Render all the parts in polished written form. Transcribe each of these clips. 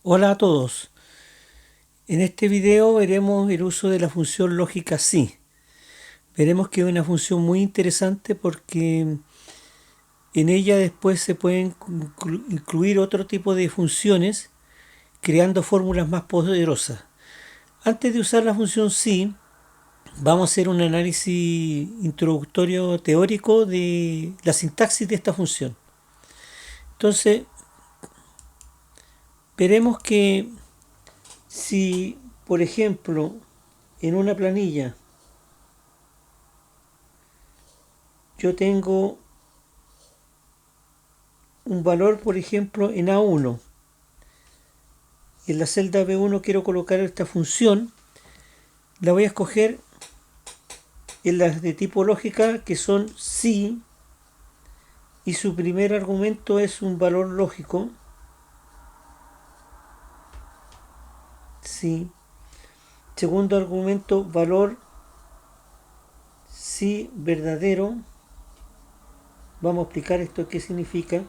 Hola a todos. En este video veremos el uso de la función lógica sí. Veremos que es una función muy interesante porque en ella después se pueden incluir otro tipo de funciones creando fórmulas más poderosas. Antes de usar la función sí, vamos a hacer un análisis introductorio teórico de la sintaxis de esta función. Entonces, veremos que si, por ejemplo, en una planilla yo tengo un valor, por ejemplo, en A1, y en la celda B1 quiero colocar esta función, la voy a escoger en las de tipo lógica, que son sí, y su primer argumento es un valor lógico, sí. Segundo argumento, valor sí verdadero. Vamos a explicar esto qué significa.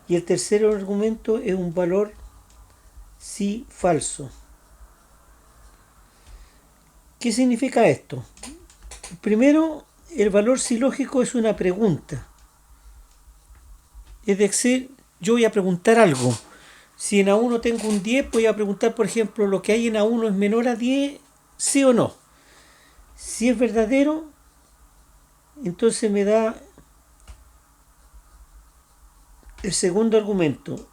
Y el tercer argumento es un valor sí falso. ¿Qué significa esto? Primero, el valor sí lógico es una pregunta. Es decir, yo voy a preguntar algo. Si en A1 tengo un 10, voy a preguntar, por ejemplo, lo que hay en A1 es menor a 10, sí o no. Si es verdadero, entonces me da el segundo argumento.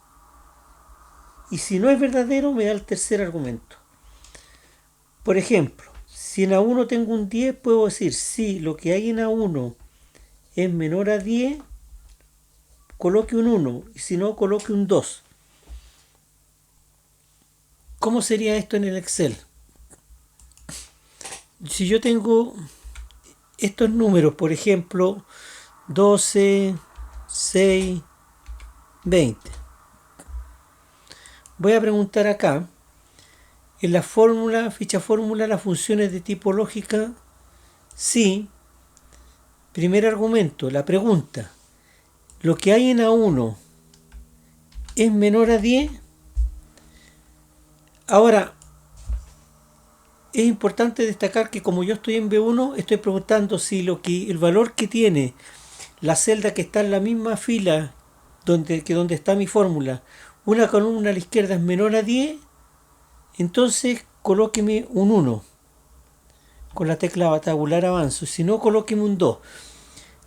Y si no es verdadero, me da el tercer argumento. Por ejemplo, si en A1 tengo un 10, puedo decir si lo que hay en A1 es menor a 10, coloque un 1. Y si no, coloque un 2. ¿Cómo sería esto en el Excel? Si yo tengo estos números, por ejemplo, 12, 6, 20. Voy a preguntar acá, en la fórmula, ficha fórmula, las funciones de tipo lógica, sí. Primer argumento, la pregunta, ¿lo que hay en A1 es menor a 10? Ahora, es importante destacar que como yo estoy en B1, estoy preguntando si el valor que tiene la celda que está en la misma fila donde está mi fórmula, una columna a la izquierda es menor a 10, entonces colóqueme un 1 con la tecla tabular avanzo, si no colóqueme un 2.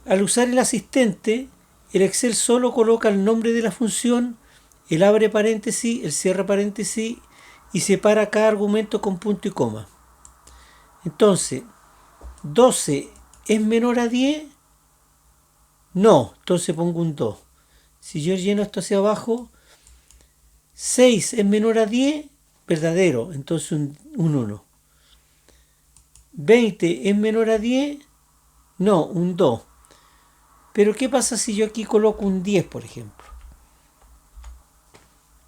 Al usar el asistente, el Excel solo coloca el nombre de la función, el abre paréntesis, el cierra paréntesis y separa cada argumento con punto y coma. Entonces, 12 es menor a 10, no, entonces pongo un 2. Si yo lleno esto hacia abajo, 6 es menor a 10, verdadero, entonces un 1. 20 es menor a 10, no, un 2. Pero ¿qué pasa si yo aquí coloco un 10, por ejemplo?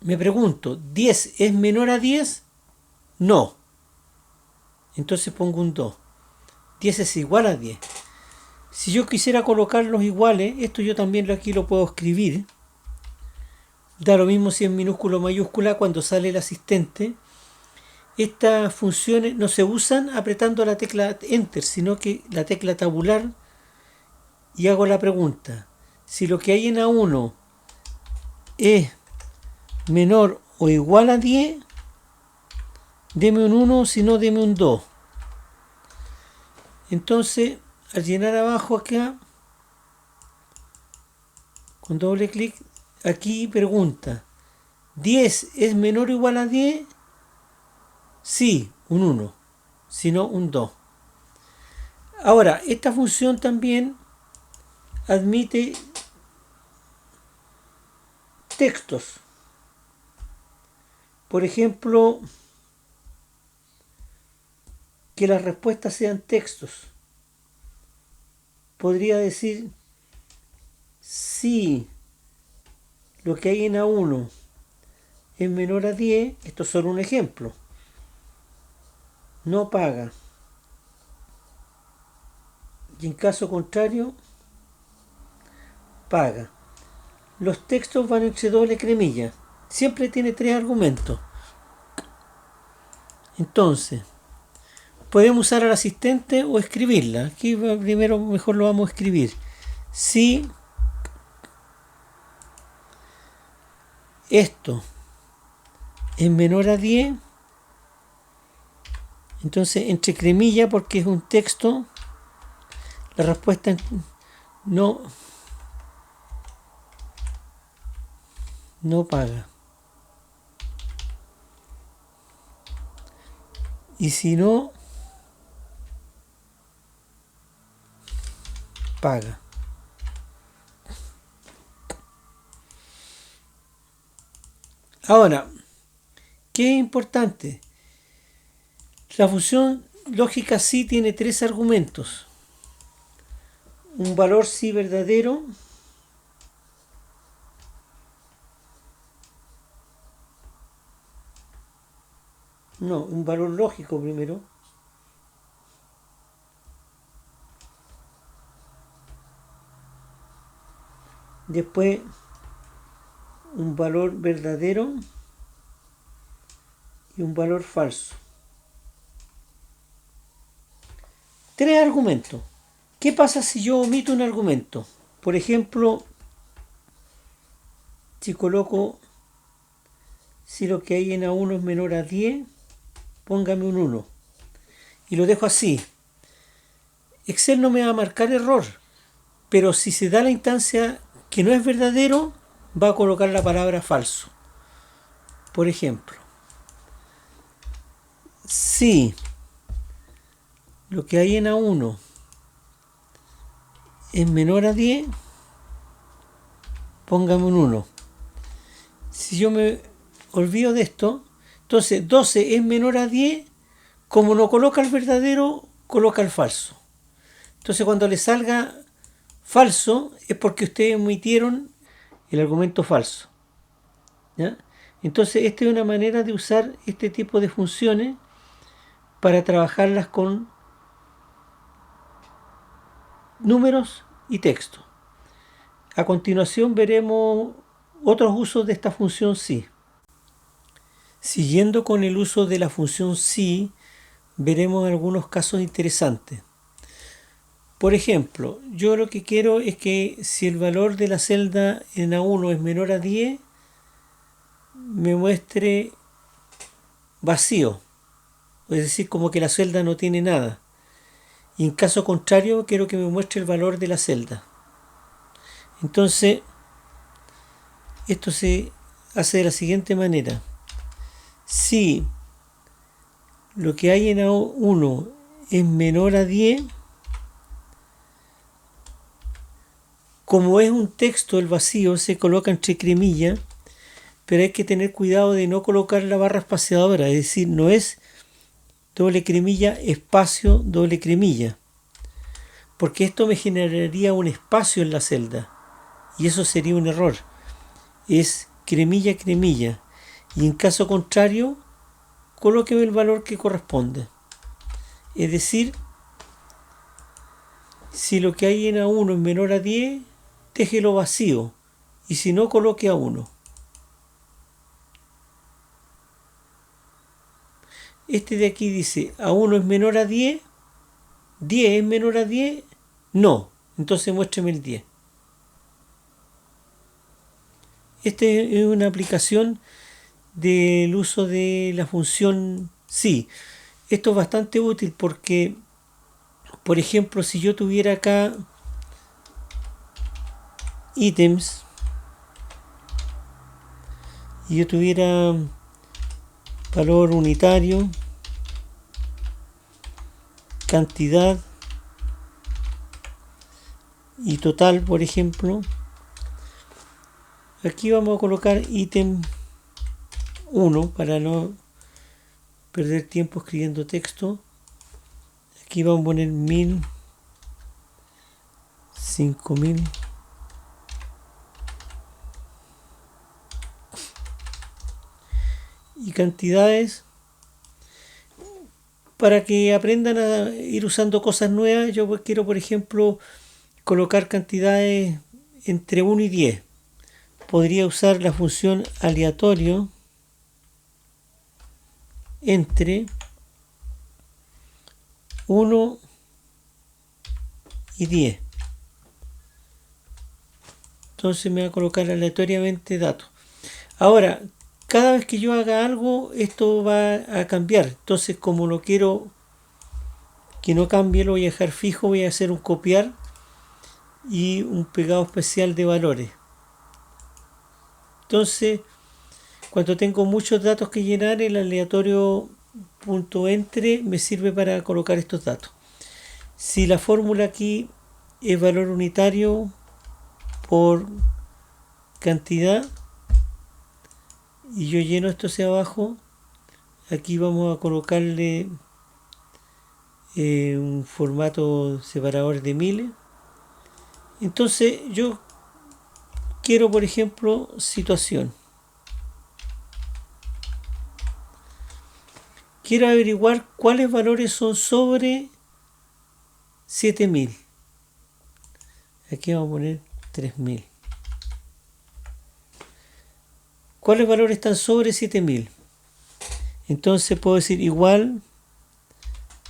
Me pregunto, ¿10 es menor a 10? No. Entonces pongo un 2. 10 es igual a 10. Si yo quisiera colocarlos iguales, esto yo también aquí lo puedo escribir. Da lo mismo si es minúscula o mayúscula cuando sale el asistente. Estas funciones no se usan apretando la tecla Enter, sino que la tecla tabular, y hago la pregunta. Si lo que hay en A1 es menor o igual a 10, deme un 1, si no, deme un 2. Entonces, al llenar abajo acá, con doble clic, aquí pregunta, ¿10 es menor o igual a 10? Sí, un 1, si no, un 2. Ahora, esta función también admite textos. Por ejemplo, que las respuestas sean textos. Podría decir, si lo que hay en A1 es menor a 10, esto es solo un ejemplo, no paga. Y en caso contrario, paga. Los textos van entre doble cremilla. siempre tiene 3 argumentos. Entonces, podemos usar al asistente o escribirla. Aquí primero mejor lo vamos a escribir. Si esto es menor a 10, entonces entre cremilla, porque es un texto, la respuesta no paga. Y si no, paga. Ahora, ¿qué es importante? La función lógica sí tiene 3 argumentos. Un valor sí verdadero, no, un valor lógico primero, después un valor verdadero y un valor falso. 3 argumentos. ¿Qué pasa si yo omito un argumento? Por ejemplo, si coloco, si lo que hay en A1 es menor a 10, póngame un 1. Y lo dejo así. Excel no me va a marcar error, pero si se da la instancia que no es verdadero, va a colocar la palabra falso. Por ejemplo, si lo que hay en A1 es menor a 10, póngame un 1. Si yo me olvido de esto, entonces 12 es menor a 10, como no coloca el verdadero, coloca el falso. Entonces cuando le salga falso es porque ustedes omitieron el argumento falso. ¿Ya? Entonces esta es una manera de usar este tipo de funciones para trabajarlas con números y texto. A continuación veremos otros usos de esta función sí. Siguiendo con el uso de la función sí, veremos algunos casos interesantes. Por ejemplo, yo lo que quiero es que si el valor de la celda en A1 es menor a 10, me muestre vacío, es decir, como que la celda no tiene nada. Y en caso contrario, quiero que me muestre el valor de la celda. Entonces, esto se hace de la siguiente manera. Si lo que hay en A1 es menor a 10, como es un texto, el vacío se coloca entre cremillas, pero hay que tener cuidado de no colocar la barra espaciadora, es decir, no es doble cremilla, espacio, doble cremilla, porque esto me generaría un espacio en la celda y eso sería un error. Es cremilla, cremilla, y en caso contrario, colóqueme el valor que corresponde. Es decir, si lo que hay en A1 es menor a 10, déjelo vacío, y si no, coloque A1. Este de aquí dice A1 es menor a 10, 10 es menor a 10, no, entonces muéstrame el 10. Esta es una aplicación del uso de la función sí. Esto es bastante útil porque, por ejemplo, si yo tuviera acá ítems y yo tuviera valor unitario, cantidad y total, por ejemplo, aquí vamos a colocar ítem 1 para no perder tiempo escribiendo texto. Aquí vamos a poner 1000, 5000, y cantidades. Para que aprendan a ir usando cosas nuevas, yo quiero, por ejemplo, colocar cantidades entre 1 y 10. podría usar la función aleatorio entre 1 y 10. Entonces me va a colocar aleatoriamente datos. Ahora, cada vez que yo haga algo, esto va a cambiar. Entonces, como no quiero que no cambie, lo voy a dejar fijo, voy a hacer un copiar y un pegado especial de valores. Entonces, cuando tengo muchos datos que llenar, el aleatorio .entre me sirve para colocar estos datos. Si la fórmula aquí es valor unitario por cantidad y yo lleno esto hacia abajo, aquí vamos a colocarle un formato separador de miles. Entonces yo quiero, por ejemplo, situación. Quiero averiguar cuáles valores son sobre 7000. Aquí vamos a poner 3000. ¿Cuáles valores están sobre 7000? Entonces puedo decir igual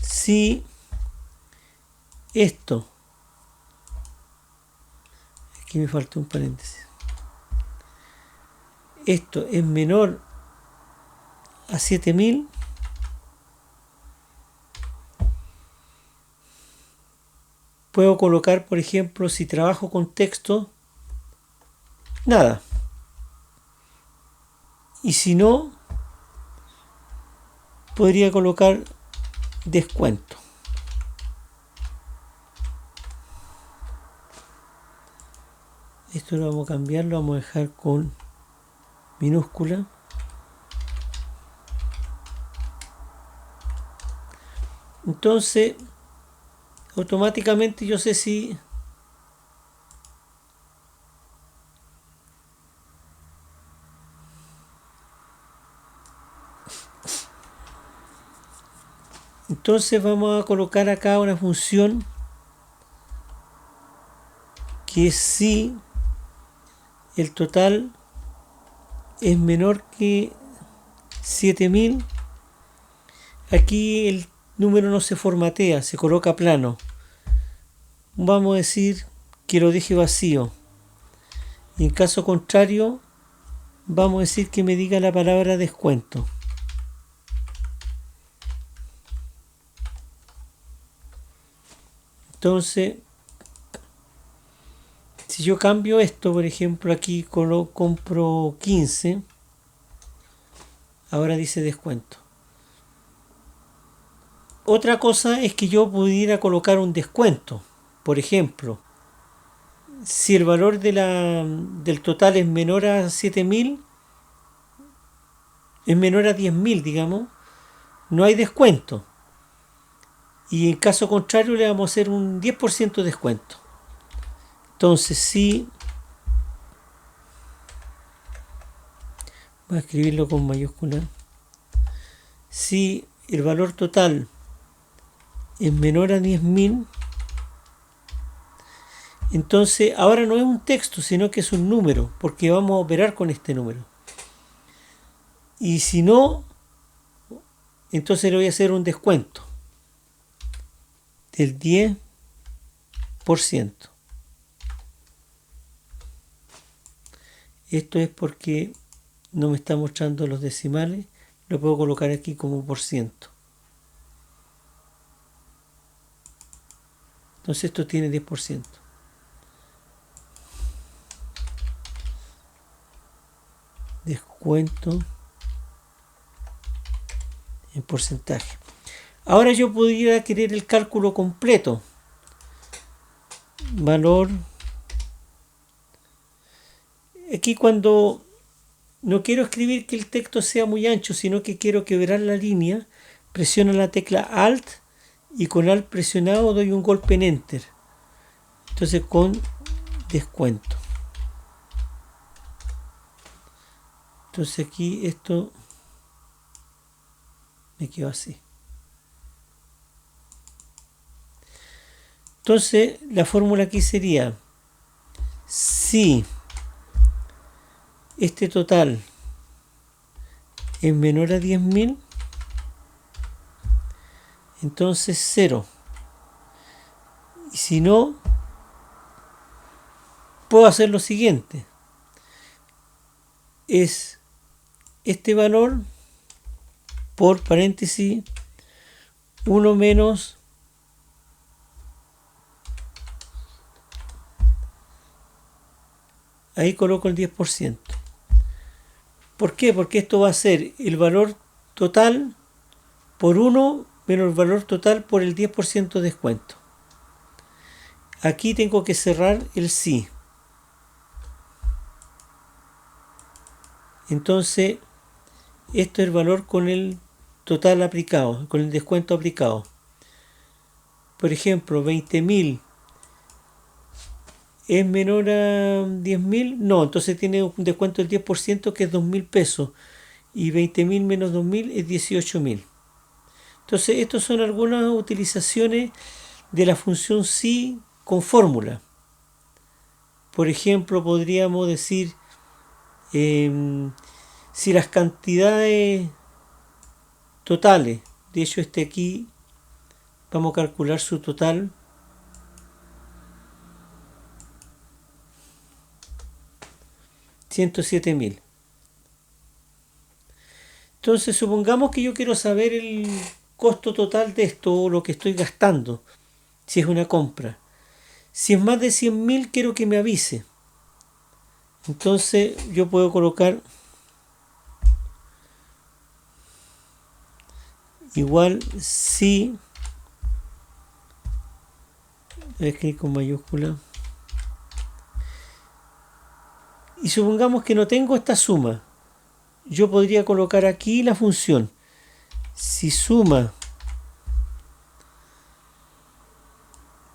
si esto, aquí me falta un paréntesis, esto es menor a 7000, puedo colocar, por ejemplo, si trabajo con texto, nada. Y si no, podría colocar descuento. Esto lo vamos a cambiar, lo vamos a dejar con minúscula. Entonces, automáticamente yo sé si entonces vamos a colocar acá una función que es si el total es menor que 7000. Aquí el número no se formatea, se coloca plano. Vamos a decir que lo deje vacío. Y en caso contrario, vamos a decir que me diga la palabra descuento. Entonces, si yo cambio esto, por ejemplo, aquí compro 15, ahora dice descuento. Otra cosa es que yo pudiera colocar un descuento. Por ejemplo, si el valor del total es menor a 7000, es menor a 10.000, digamos, no hay descuento. Y en caso contrario le vamos a hacer un 10% de descuento. Entonces, si voy a escribirlo con mayúscula, si el valor total es menor a 10.000, entonces ahora no es un texto, sino que es un número, porque vamos a operar con este número. Y si no, entonces le voy a hacer un descuento del 10%. Esto es porque no me está mostrando los decimales, lo puedo colocar aquí como por ciento. Entonces esto tiene 10%. Descuento en porcentaje. Ahora yo podría querer el cálculo completo. Valor. Aquí cuando no quiero escribir que el texto sea muy ancho, sino que quiero quebrar la línea, presiono la tecla Alt y con Alt presionado doy un golpe en Enter. Entonces con descuento. Entonces aquí esto me quedó así. Entonces la fórmula aquí sería si este total es menor a 10.000, entonces 0. Y si no, puedo hacer lo siguiente. Es este valor por paréntesis 1 menos ahí coloco el 10%. ¿Por qué? Porque esto va a ser el valor total por 1 menos el valor total por el 10% de descuento. Aquí tengo que cerrar el sí. Entonces, esto es el valor con el total aplicado, con el descuento aplicado. Por ejemplo, 20.000 es menor a 10.000, no, entonces tiene un descuento del 10% que es 2.000 pesos. Y 20.000 menos 2.000 es 18.000. Entonces, estas son algunas utilizaciones de la función sí con fórmula. Por ejemplo, podríamos decir, si las cantidades totales, de hecho aquí, vamos a calcular su total, 107.000. Entonces, supongamos que yo quiero saber el costo total de esto o lo que estoy gastando, si es una compra. Si es más de 100.000, quiero que me avise. Entonces, yo puedo colocar igual si, escribir con mayúscula, y supongamos que no tengo esta suma. Yo podría colocar aquí la función si suma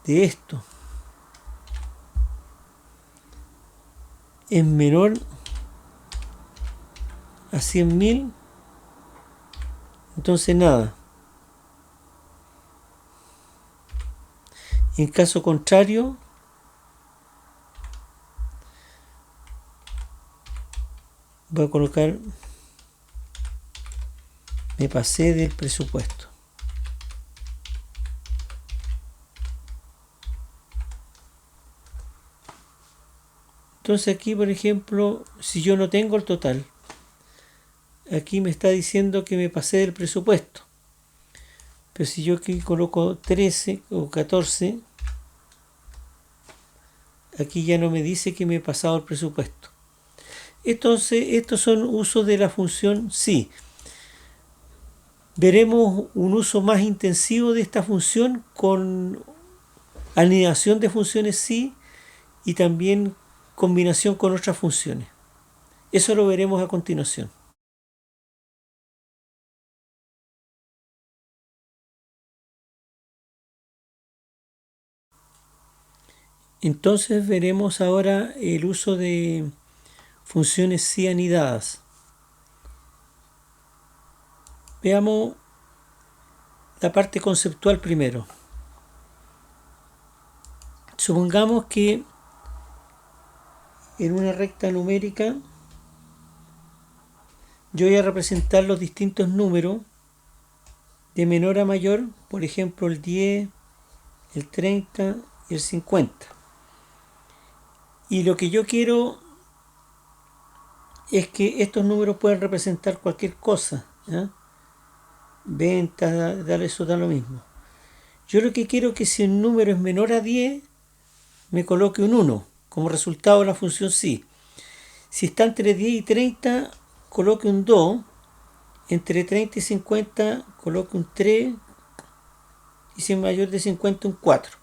de esto es menor a 100.000, entonces nada. En caso contrario, voy a colocar me pasé del presupuesto. Entonces aquí, por ejemplo, si yo no tengo el total, aquí me está diciendo que me pasé del presupuesto. Pero si yo aquí coloco 13 o 14, aquí ya no me dice que me he pasado el presupuesto. Entonces, estos son usos de la función sí. Veremos un uso más intensivo de esta función con anidación de funciones sí y también combinación con otras funciones. Eso lo veremos a continuación. Entonces veremos ahora el uso de funciones sí anidadas. Veamos la parte conceptual primero. Supongamos que en una recta numérica yo voy a representar los distintos números de menor a mayor, por ejemplo el 10, el 30 y el 50. Y lo que yo quiero es que estos números puedan representar cualquier cosa, ¿ya? Ventas, eso da lo mismo. Yo lo que quiero es que si un número es menor a 10, me coloque un 1 como resultado de la función sí. Si está entre 10 y 30, coloque un 2. Entre 30 y 50, coloque un 3. Y si es mayor de 50, un 4.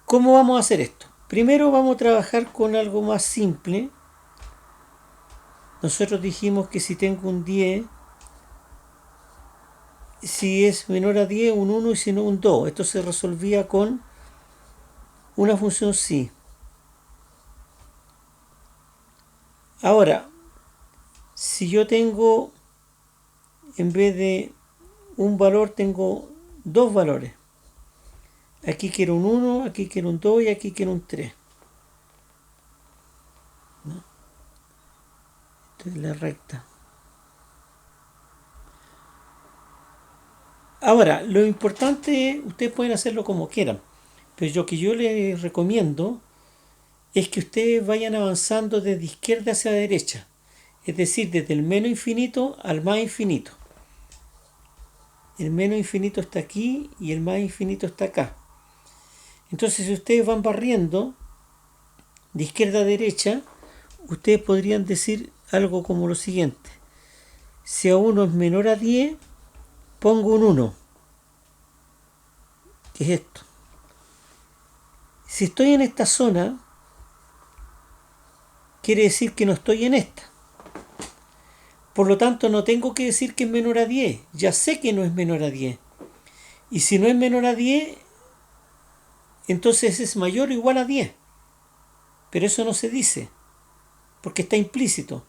¿Cómo vamos a hacer esto? Primero vamos a trabajar con algo más simple. Nosotros dijimos que si tengo un 10, si es menor a 10, un 1 y si no un 2. Esto se resolvía con una función sí. Ahora, si yo tengo, en vez de un valor, tengo dos valores. Aquí quiero un 1, aquí quiero un 2 y aquí quiero un 3. ¿No? de la recta. Ahora, lo importante, ustedes pueden hacerlo como quieran, pero lo que yo les recomiendo es que ustedes vayan avanzando desde izquierda hacia derecha, es decir, desde el menos infinito al más infinito. El menos infinito está aquí y el más infinito está acá. Entonces, si ustedes van barriendo de izquierda a derecha, ustedes podrían decir algo como lo siguiente: si A1 es menor a 10, pongo un 1, que es esto. Si estoy en esta zona, quiere decir que no estoy en esta. Por lo tanto, no tengo que decir que es menor a 10. Ya sé que no es menor a 10. Y si no es menor a 10, entonces es mayor o igual a 10. Pero eso no se dice, porque está implícito.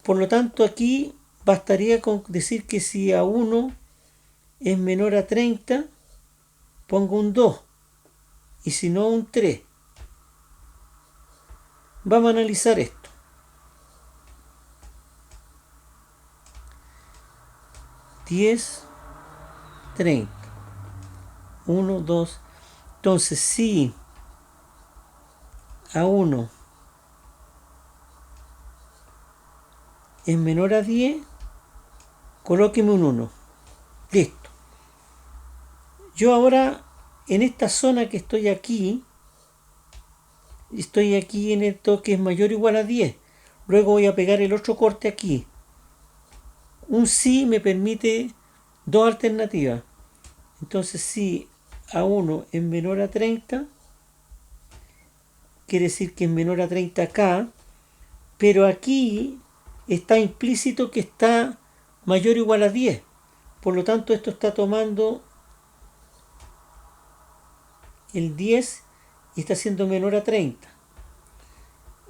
Por lo tanto, aquí bastaría con decir que si A1 es menor a 30, pongo un 2. Y si no, un 3. Vamos a analizar esto. 10, 30. 1, 2. Entonces, si A1 es menor a 10, colóqueme un 1. Listo. Yo ahora, en esta zona que estoy aquí en esto que es mayor o igual a 10. Luego voy a pegar el otro corte aquí. Un sí me permite dos alternativas. Entonces, si A1 es menor a 30, quiere decir que es menor a 30 acá, pero aquí está implícito que está mayor o igual a 10. Por lo tanto, esto está tomando el 10 y está siendo menor a 30.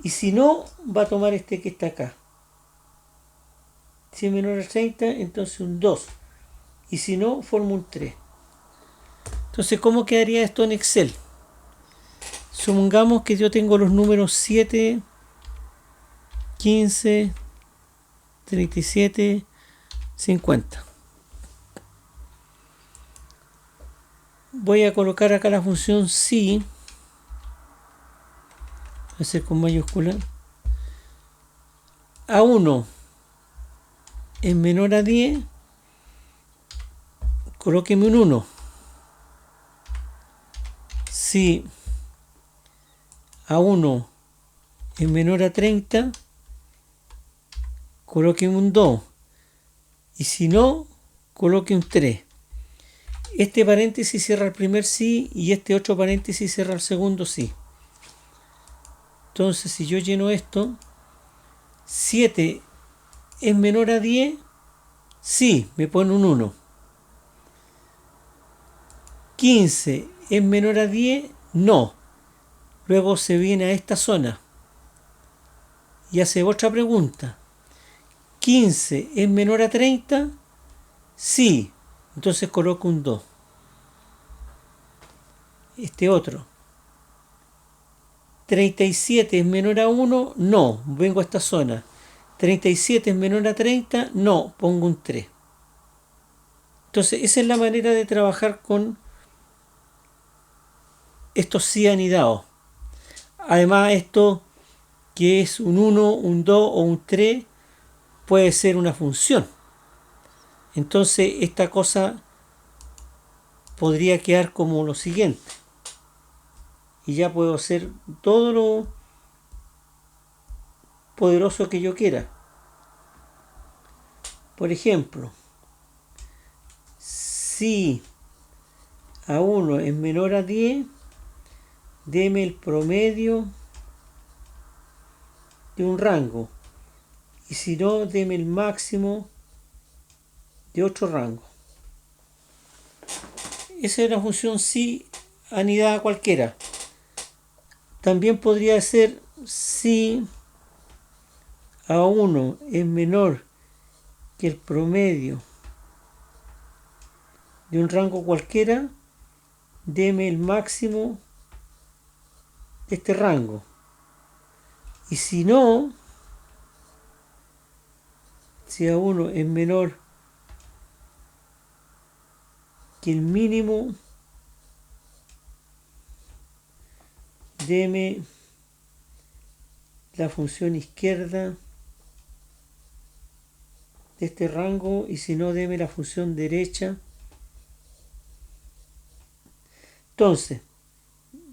Y si no, va a tomar este que está acá. Si es menor a 30, entonces un 2. Y si no, formo un 3. Entonces, ¿cómo quedaría esto en Excel? Supongamos que yo tengo los números 7, 15, 37, 50. Voy a colocar acá la función si, voy a hacer con mayúscula. A1 es menor a 10, colóqueme un 1. Si A1 es menor a 30, coloque un 2. Y si no, coloque un 3. Este paréntesis cierra el primer sí y este otro paréntesis cierra el segundo sí. Entonces, si yo lleno esto, 7 es menor a 10, sí, me pone un 1. 15 es menor a 10, no. Luego se viene a esta zona y hace otra pregunta. 15 es menor a 30, sí. Entonces coloco un 2. Este otro. 37 es menor a 1, no. Vengo a esta zona. 37 es menor a 30, no. Pongo un 3. Entonces esa es la manera de trabajar con estos sí anidados. Además, esto que es un 1, un 2 o un 3 puede ser una función. Entonces esta cosa podría quedar como lo siguiente. Y ya puedo hacer todo lo poderoso que yo quiera. Por ejemplo, si A1 es menor a 10, deme el promedio de un rango. Y si no, deme el máximo de otro rango. Esa es una función si anidada cualquiera. También podría ser si A1 es menor que el promedio de un rango cualquiera, deme el máximo de este rango. Y si no, si A1 es menor que el mínimo, deme la función izquierda de este rango, y si no, deme la función derecha. Entonces,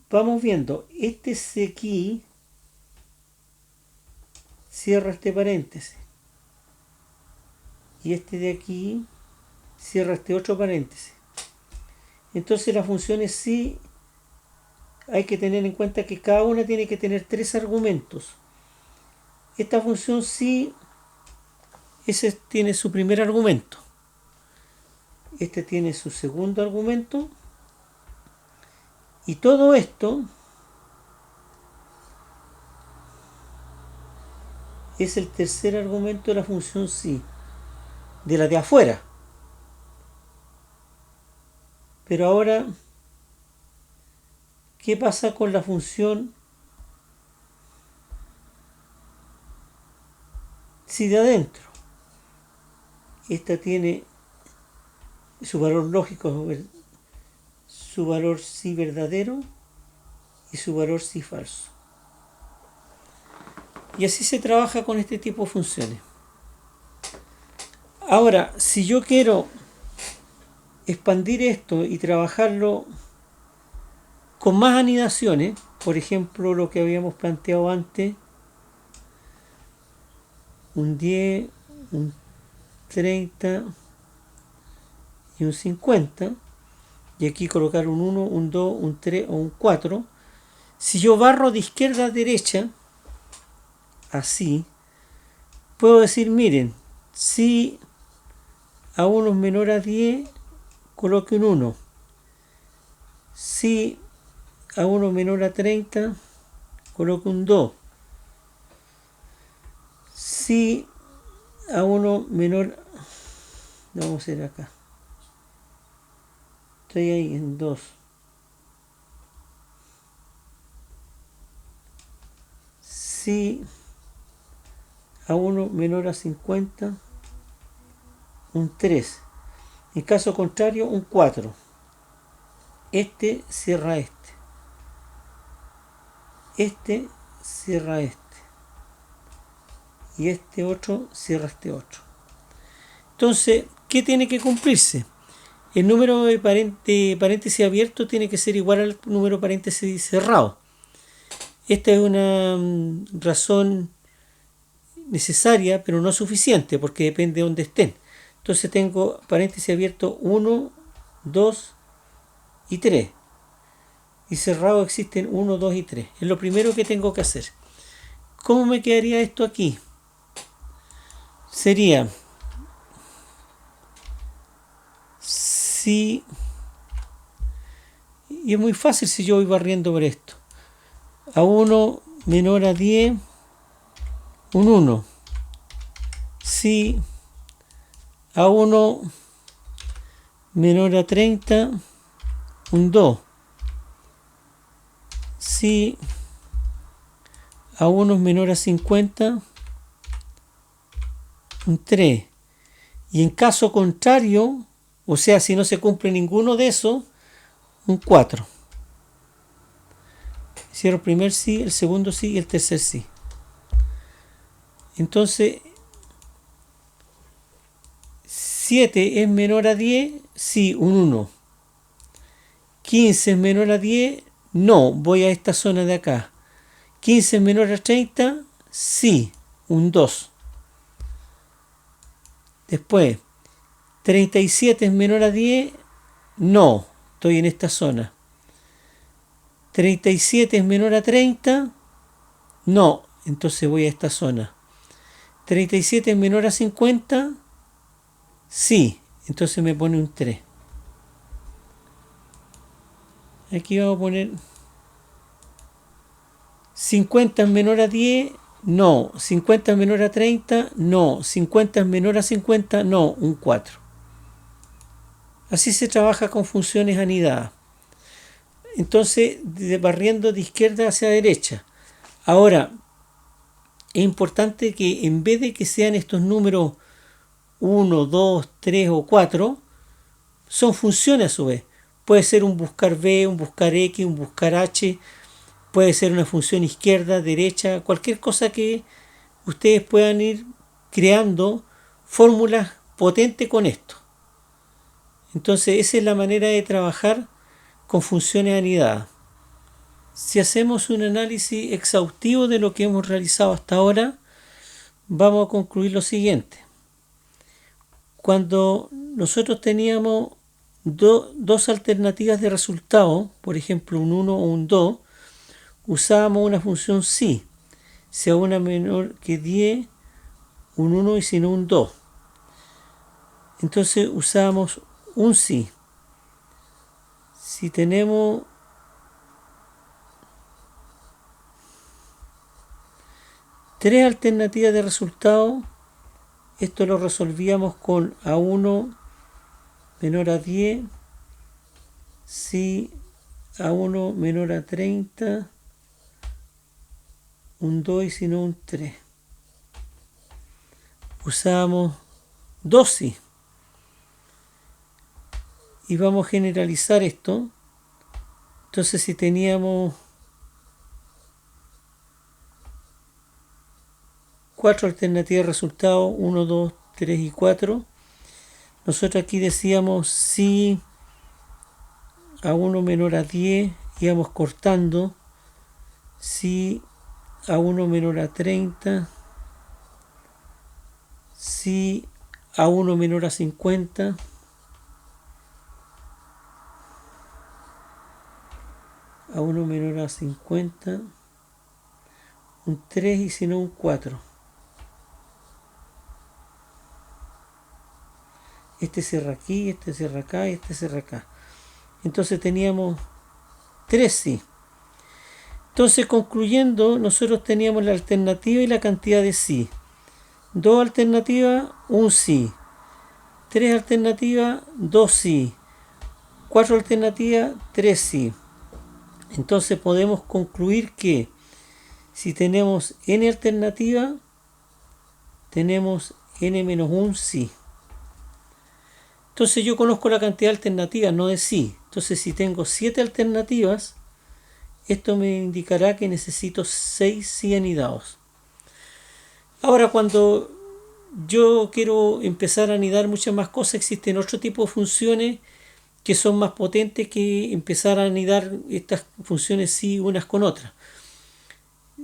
vamos viendo, este C aquí cierra este paréntesis, y este de aquí cierra este otro paréntesis. Entonces las funciones sí hay que tener en cuenta que cada una tiene que tener 3 argumentos. Esta función sí, ese tiene su primer argumento, este tiene su segundo argumento, y todo esto es el tercer argumento de la función sí, de la de afuera. Pero ahora, ¿qué pasa con la función si de adentro? Esta tiene su valor lógico, su valor sí verdadero y su valor sí falso. Y así se trabaja con este tipo de funciones. Ahora, si yo quiero expandir esto y trabajarlo con más anidaciones, por ejemplo lo que habíamos planteado antes, un 10, un 30 y un 50, y aquí colocar un 1, un 2, un 3 o un 4, si yo barro de izquierda a derecha, así, puedo decir, miren, si A1 es menor a 10, coloque un 1. Si A1 menor a 30, coloque un 2. Si A1 menor, vamos a hacer acá, estoy ahí en 2. Si A1 menor a 50, un 3. En caso contrario, un 4. Este cierra este. Este cierra este. Y este otro cierra este otro. Entonces, ¿qué tiene que cumplirse? El número de paréntesis abierto tiene que ser igual al número de paréntesis cerrado. Esta es una razón necesaria, pero no suficiente, porque depende de dónde estén. Entonces tengo paréntesis abierto 1, 2 y 3. Y cerrado existen 1, 2 y 3. Es lo primero que tengo que hacer. ¿Cómo me quedaría esto aquí? Sería si, y es muy fácil si yo voy barriendo por esto, A1 menor a 10, un 1. Si A1 menor a 30, un 2. Si A1 es menor a 50, un 3. Y en caso contrario, o sea, si no se cumple ninguno de esos, un 4. Cierro el primer sí, el segundo sí y el tercer sí. Entonces, 7 es menor a 10, sí, un 1. 15 es menor a 10, no, voy a esta zona de acá. 15 es menor a 30, sí, un 2. Después, 37 es menor a 10, no, estoy en esta zona. 37 es menor a 30, no, entonces voy a esta zona. 37 es menor a 50, sí, entonces me pone un 3. Aquí vamos a poner 50 es menor a 10, no. 50 es menor a 30, no. 50 es menor a 50, no. Un 4. Así se trabaja con funciones anidadas. Entonces, barriendo de izquierda hacia derecha. Ahora, es importante que en vez de que sean estos números 1, 2, 3 o 4 son funciones a su vez. Puede ser un buscar B, un buscar X, un buscar H, puede ser una función izquierda, derecha, cualquier cosa que ustedes puedan ir creando fórmulas potentes con esto. Entonces esa es la manera de trabajar con funciones anidadas. Si hacemos un análisis exhaustivo de lo que hemos realizado hasta ahora, vamos a concluir lo siguiente. Cuando nosotros teníamos dos alternativas de resultado, por ejemplo un 1 o un 2, usábamos una función si sea una menor que 10, un 1 y si no un 2. Entonces usábamos un si. Si tenemos tres alternativas de resultado, esto lo resolvíamos con A1 menor a 10, si A1 menor a 30, un 2 y si no un 3. Usábamos 2 si. Y vamos a generalizar esto. Entonces si teníamos 4 alternativas de resultado, 1, 2, 3 y 4, nosotros aquí decíamos si A1 menor a 10, íbamos cortando, si A1 menor a 30, si A1 menor a 50, A1 menor a 50, un 3 y si no un 4. Este cierra aquí, este cierra acá y este cierra acá. Entonces teníamos 3 sí. Entonces concluyendo, nosotros teníamos la alternativa y la cantidad de sí. 2 alternativas, un sí. 3 alternativas, 2 sí. 4 alternativas, 3 sí. Entonces podemos concluir que si tenemos n alternativas, tenemos n-1 sí. Entonces yo conozco la cantidad de alternativas, no de sí. Entonces si tengo 7 alternativas, esto me indicará que necesito 6 sí anidados. Ahora cuando yo quiero empezar a anidar muchas más cosas, existen otro tipo de funciones que son más potentes que empezar a anidar estas funciones sí unas con otras.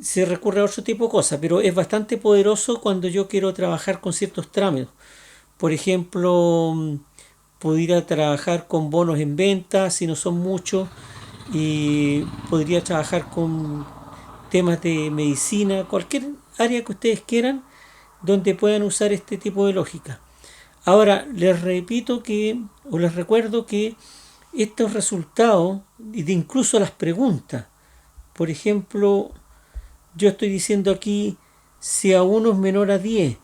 Se recurre a otro tipo de cosas, pero es bastante poderoso cuando yo quiero trabajar con ciertos trámites. Por ejemplo, podría trabajar con bonos en venta, si no son muchos, y podría trabajar con temas de medicina, cualquier área que ustedes quieran, donde puedan usar este tipo de lógica. Ahora, les repito o les recuerdo que estos resultados, incluso las preguntas, por ejemplo, yo estoy diciendo aquí si A1 es menor a 10,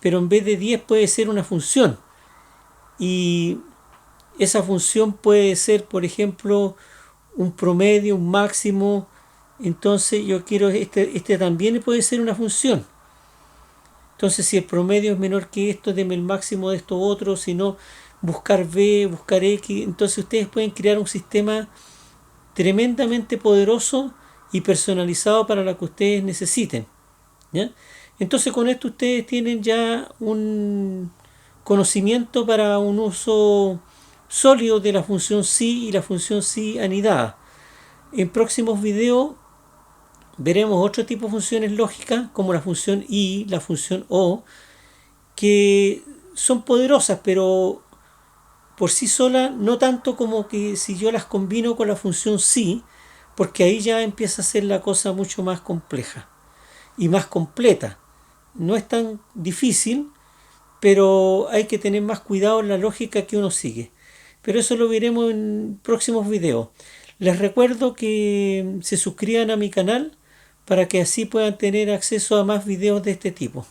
pero en vez de 10 puede ser una función. Y esa función puede ser, por ejemplo, un promedio, un máximo. Entonces yo quiero, este también puede ser una función. Entonces si el promedio es menor que esto, deme el máximo de esto otro, si no, buscar B, buscar X. Entonces ustedes pueden crear un sistema tremendamente poderoso y personalizado para lo que ustedes necesiten, ¿ya? Entonces con esto ustedes tienen ya un conocimiento para un uso sólido de la función sí y la función sí anidada. En próximos videos veremos otro tipo de funciones lógicas como la función y la función o, que son poderosas, pero por sí solas no tanto como que si yo las combino con la función sí, porque ahí ya empieza a ser la cosa mucho más compleja y más completa. No es tan difícil, pero hay que tener más cuidado en la lógica que uno sigue. Pero eso lo veremos en próximos videos. Les recuerdo que se suscriban a mi canal para que así puedan tener acceso a más videos de este tipo.